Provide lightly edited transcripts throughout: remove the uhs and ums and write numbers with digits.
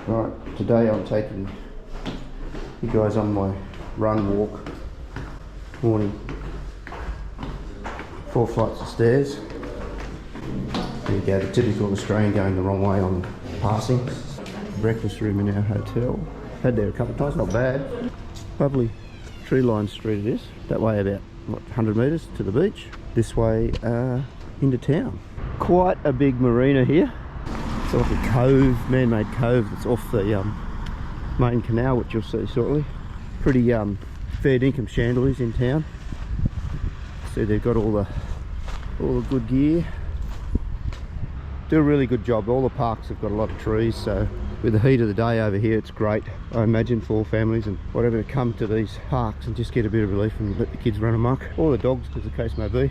Right, today I'm taking you guys on my run walk. Morning. 4 flights of stairs. There you go, the typical Australian going the wrong way on passing. Breakfast room in our hotel. Had there a couple of times, not bad. Lovely tree-lined street it is. That way about, what, 100 metres to the beach. This way into town. Quite a big marina here. It's like a cove, man-made cove that's off the main canal, which you'll see shortly. Pretty fair dinkum chandeliers in town. See, they've got all the good gear. Do a really good job. All the parks have got a lot of trees, so with the heat of the day over here, it's great. I imagine for families and whatever to come to these parks and just get a bit of relief and let the kids run amok, or the dogs, as the case may be.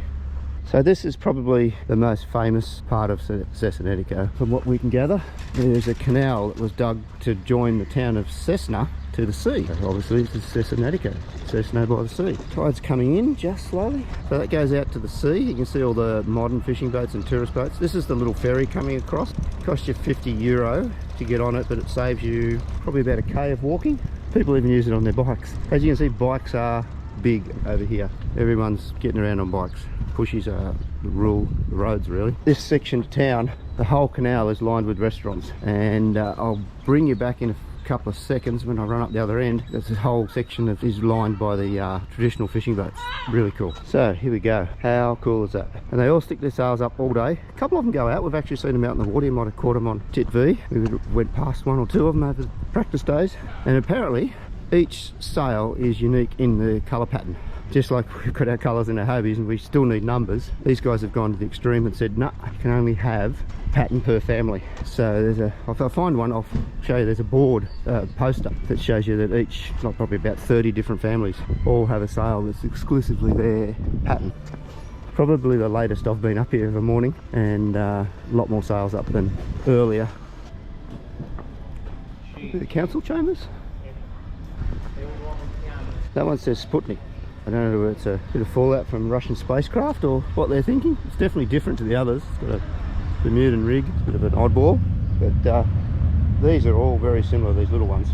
So this is probably the most famous part of Cessanetico. From what we can gather, there's a canal that was dug to join the town of Cessna to the sea. Obviously this is Cessanetico, Cessna by the sea. Tide's coming in just slowly. So that goes out to the sea. You can see all the modern fishing boats and tourist boats. This is the little ferry coming across. It costs you €50 to get on it, but it saves you probably about a K of walking. People even use it on their bikes. As you can see, bikes are big over here. Everyone's getting around on bikes. Pushies are the rule, the roads really. This section of town, the whole canal is lined with restaurants, and I'll bring you back in a couple of seconds when I run up the other end. This whole section is lined by the traditional fishing boats. Really cool. So here we go. How cool is that? And they all stick their sails up all day. A couple of them go out. We've actually seen them out in the water. You might have caught them on Tit V. We went past 1 or 2 of them over the practice days, and apparently each sail is unique in the colour pattern. Just like we've got our colours in our Hobies and we still need numbers, these guys have gone to the extreme and said, no, you can only have pattern per family. So there's if I find one, I'll show you. There's a board poster that shows you that each, like probably about 30 different families, all have a sail that's exclusively their pattern. Probably the latest I've been up here of a morning, and a lot more sails up than earlier. The council chambers? That one says Sputnik. I don't know whether it's a bit of fallout from Russian spacecraft or what they're thinking. It's definitely different to the others. It's got a Bermudan rig, it's a bit of an oddball, but these are all very similar, these little ones.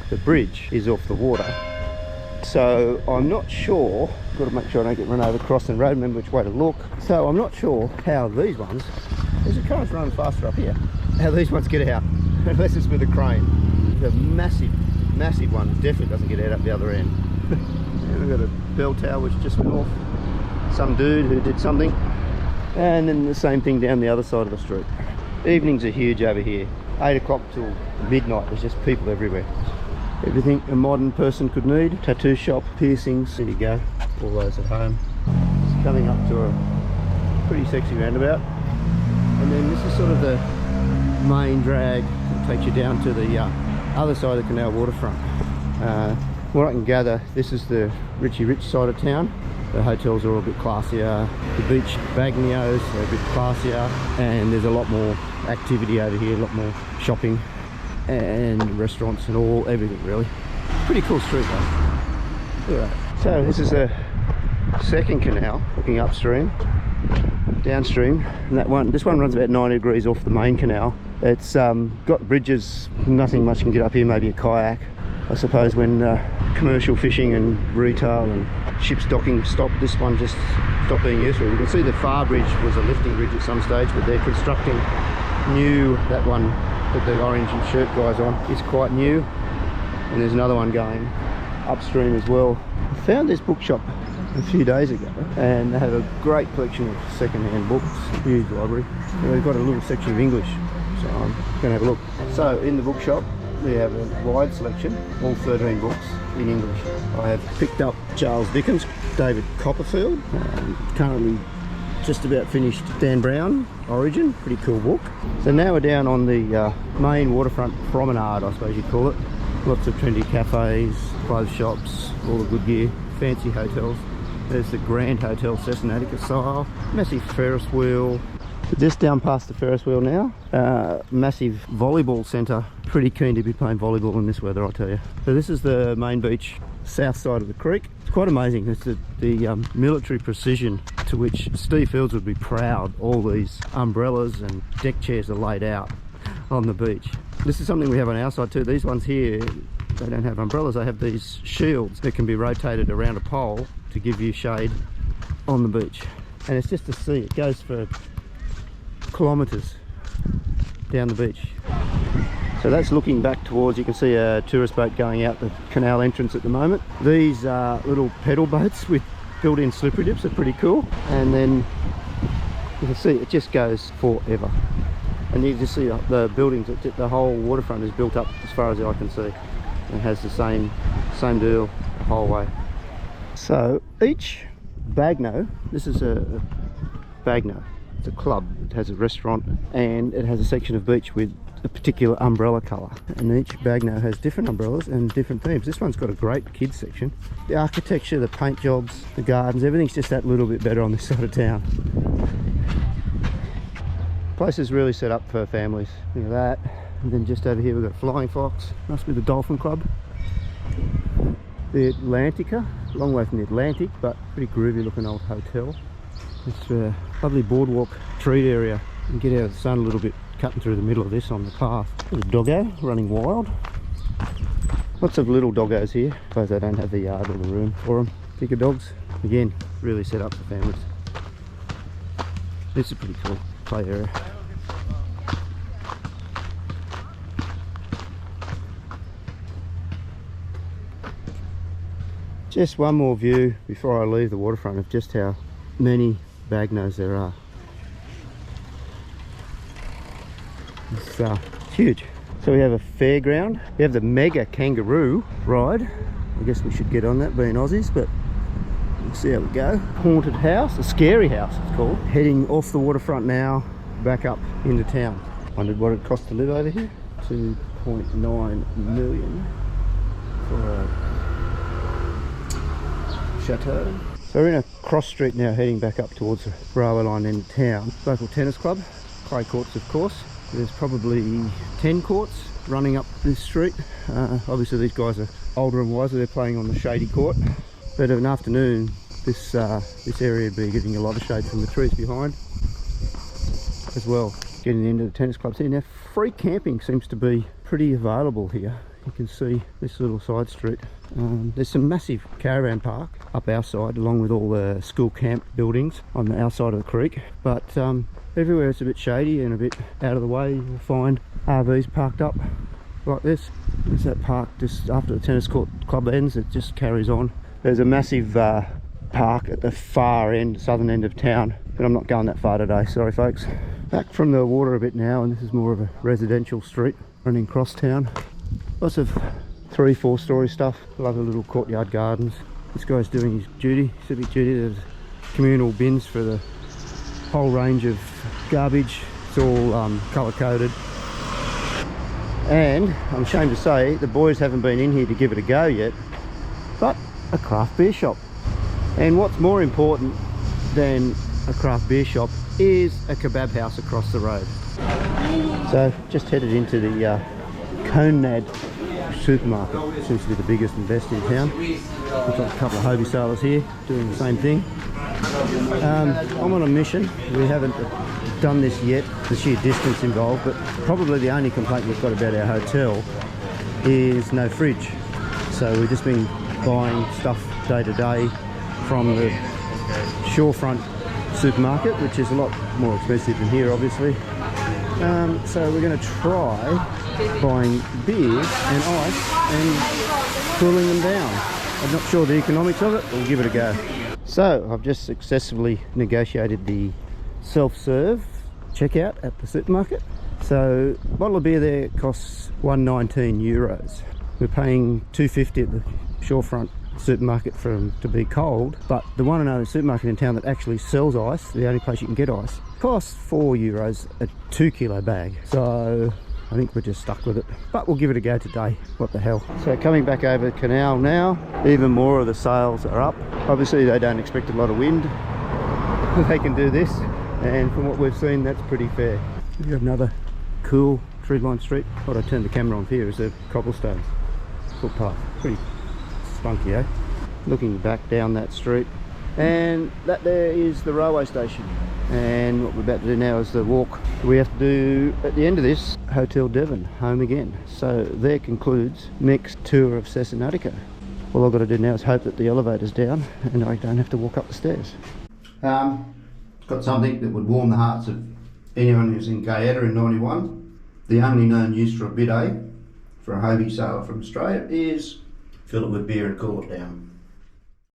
The bridge is off the water, so I'm not sure, got to make sure I don't get run over crossing the road, remember which way to look. So I'm not sure how these ones, there's a current running faster up here, how these ones get out, unless it's with a crane. The massive one definitely doesn't get out up the other end. We've got a bell tower which just went off. Some dude who did something. And then the same thing down the other side of the street. Evenings are huge over here. 8 o'clock till midnight, there's just people everywhere. Everything a modern person could need. Tattoo shop, piercings, there you go. All those at home. It's coming up to a pretty sexy roundabout. And then this is sort of the main drag that takes you down to the other side of the canal waterfront. What I can gather, this is the Richie Rich side of town. The hotels are all a bit classier. The beach bagnios are a bit classier, and there's a lot more activity over here, a lot more shopping and restaurants and everything really. Pretty cool street though. Look at that. So this is the second canal looking upstream. Downstream, and this one runs about 90 degrees off the main canal. It's got bridges, nothing much can get up here, maybe a kayak. I suppose when commercial fishing and retail and ships docking stopped, this one just stopped being useful. You can see the Far Bridge was a lifting bridge at some stage, but they're constructing new, that one that the orange shirt guys on is quite new, and there's another one going upstream as well. I found this bookshop a few days ago, and they have a great collection of second-hand books, huge library. And they've got a little section of English, so I'm going to have a look. So in the bookshop we have a wide selection, all 13 books in English. I have picked up Charles Dickens, David Copperfield, currently just about finished Dan Brown, Origin, pretty cool book. So now we're down on the main waterfront promenade, I suppose you'd call it. Lots of trendy cafes, clothes shops, all the good gear, fancy hotels. There's the Grand Hotel Cessanetico style, massive Ferris wheel. Just down past the Ferris wheel now, massive volleyball centre. Pretty keen to be playing volleyball in this weather, I'll tell you. So this is the main beach, south side of the creek. It's quite amazing. It's the military precision to which Steve Fields would be proud. All these umbrellas and deck chairs are laid out on the beach. This is something we have on our side too. These ones here, they don't have umbrellas, they have these shields that can be rotated around a pole to give you shade on the beach. And it's just to see, it goes for kilometres down the beach. So that's looking back towards, you can see a tourist boat going out the canal entrance at the moment. These little pedal boats with built-in slippery dips are pretty cool. And then you can see it just goes forever. And you just see the buildings, the whole waterfront is built up as far as I can see. And has the same deal the whole way. So each Bagno, this is a Bagno, it's a club, it has a restaurant and it has a section of beach with a particular umbrella colour, and each Bagno has different umbrellas and different themes. This one's got a great kids section. The architecture, the paint jobs, the gardens, everything's just that little bit better on this side of town. Place is really set up for families. Look at that. And then just over here we've got Flying Fox, must be the Dolphin Club. The Atlantica, a long way from the Atlantic, but pretty groovy looking old hotel. It's a lovely boardwalk treat area. You can get out of the sun a little bit, cutting through the middle of this on the path. There's a doggo running wild. Lots of little doggos here. I suppose they don't have the yard or the room for them. Bigger dogs, again, really set up for families. This is a pretty cool play area. Just one more view before I leave the waterfront of just how many Bagnos there are. It's huge. So we have a fairground. We have the mega kangaroo ride. I guess we should get on that, being Aussies, but we'll see how we go. Haunted house, a scary house it's called. Heading off the waterfront now, back up into town. Wondered what it cost to live over here. 2.9 million for a chateau. So we're in a cross street now, heading back up towards the railway line in town. Local tennis club, clay courts of course. There's probably 10 courts running up this street. Obviously these guys are older and wiser, they're playing on the shady court. But of an afternoon, this area would be getting a lot of shade from the trees behind as well. Getting into the tennis clubs here. Now free camping seems to be pretty available here. You can see this little side street. There's some massive caravan park up our side, along with all the school camp buildings on our side of the creek. But everywhere it's a bit shady and a bit out of the way, you'll find RVs parked up like this. There's that park just after the tennis court club ends, it just carries on. There's a massive park at the far end, southern end of town, but I'm not going that far today, sorry folks. Back from the water a bit now, and this is more of a residential street running across town. Lots of 3-4 story stuff. Love the little courtyard gardens. This guy's doing his duty, civic duty. There's communal bins for the whole range of garbage. It's all colour coded. And I'm ashamed to say the boys haven't been in here to give it a go yet, but a craft beer shop. And what's more important than a craft beer shop is a kebab house across the road. So just headed into the Conad supermarket. Seems to be the biggest and best in town. We've got a couple of Hobie sailors here doing the same thing. I'm on a mission. We haven't done this yet, the sheer distance involved, but probably the only complaint we've got about our hotel is no fridge. So we've just been buying stuff day to day from the shorefront supermarket, which is a lot more expensive than here obviously. So we're going to try buying beers and ice and cooling them down. I'm not sure the economics of it, we'll give it a go. So I've just successfully negotiated the self-serve checkout at the supermarket. So a bottle of beer there costs €119. We're paying $2.50 at the shorefront supermarket for them to be cold, but the one and only supermarket in town that actually sells ice, the only place you can get ice, costs €4 a 2 kilo bag. So I think we're just stuck with it, but we'll give it a go today. What the hell. So coming back over the canal now, even more of the sails are up. Obviously they don't expect a lot of wind. They can do this, and from what we've seen, that's pretty fair. We have another cool tree-lined street. What I turned the camera on here is the cobblestone footpath. Pretty spunky, eh? Looking back down that street, And that there is the railway station. And what we're about to do now is the walk we have to do at the end of this, Hotel Devon, home again. So there concludes Mick's tour of Cesenatico. All I've got to do now is hope that the elevator's down and I don't have to walk up the stairs. Got something that would warm the hearts of anyone who's in Gaeta in 91. The only known use for a bidet for a Hobie sailor from Australia is fill it with beer and cool it down.